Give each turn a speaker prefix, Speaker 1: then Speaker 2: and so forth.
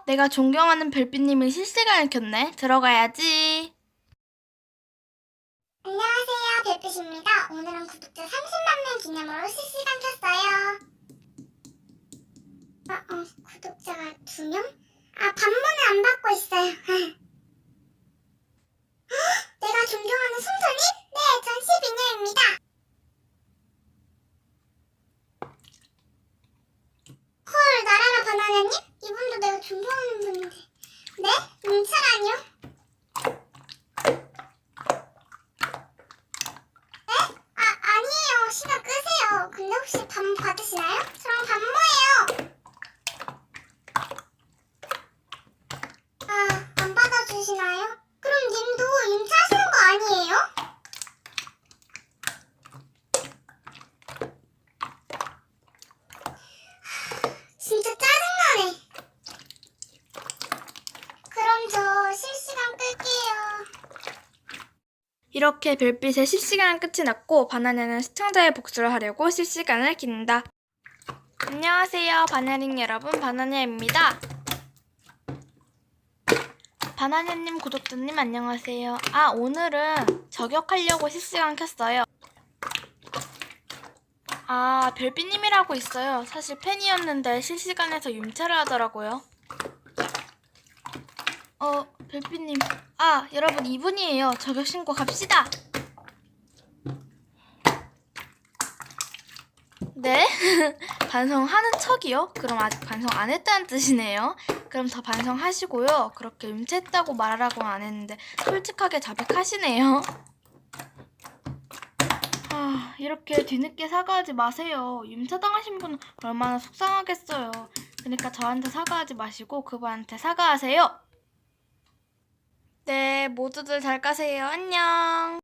Speaker 1: 내가 존경하는 별빛님이 실시간을 켰네. 들어가야지.
Speaker 2: 안녕하세요, 별빛입니다. 오늘은 구독자 30만 명 기념으로 실시간 켰어요. 구독자가 2명? 반문을 안 받고 있어요. 내가 존경하는 송소님? 네, 전 12년입니다. 헐, 나라라 바나나님? 이분도 내가 존경하는 분인데. 네? 윤차라뇨? 아니에요. 신호 끄세요. 근데 혹시 밥 받으시나요? 저랑 밥 뭐예요? 안 받아주시나요? 그럼 님도 임차하시는 거 아니에요? 진짜 짜증나네. 그럼 저 실시간 끌게요.
Speaker 1: 이렇게 별빛의 실시간 끝이 났고 바나나는 시청자의 복수를 하려고 실시간을 킨다. 안녕하세요 바나님 여러분, 바나냐입니다. 바나냐님, 구독자님 안녕하세요. 오늘은 저격하려고 실시간 켰어요. 별빛님이라고 있어요. 사실 팬이었는데 실시간에서 윤차를 하더라고요. 별빛님. 여러분 이분이에요. 저격 신고 갑시다. 네? 반성하는 척이요? 그럼 아직 반성 안 했다는 뜻이네요. 그럼 더 반성하시고요. 그렇게 윤차했다고 말하라고는 안 했는데 솔직하게 자백하시네요. 이렇게 뒤늦게 사과하지 마세요. 윤차당하신 분은 얼마나 속상하겠어요. 그러니까 저한테 사과하지 마시고 그분한테 사과하세요. 네, 모두들 잘 가세요. 안녕.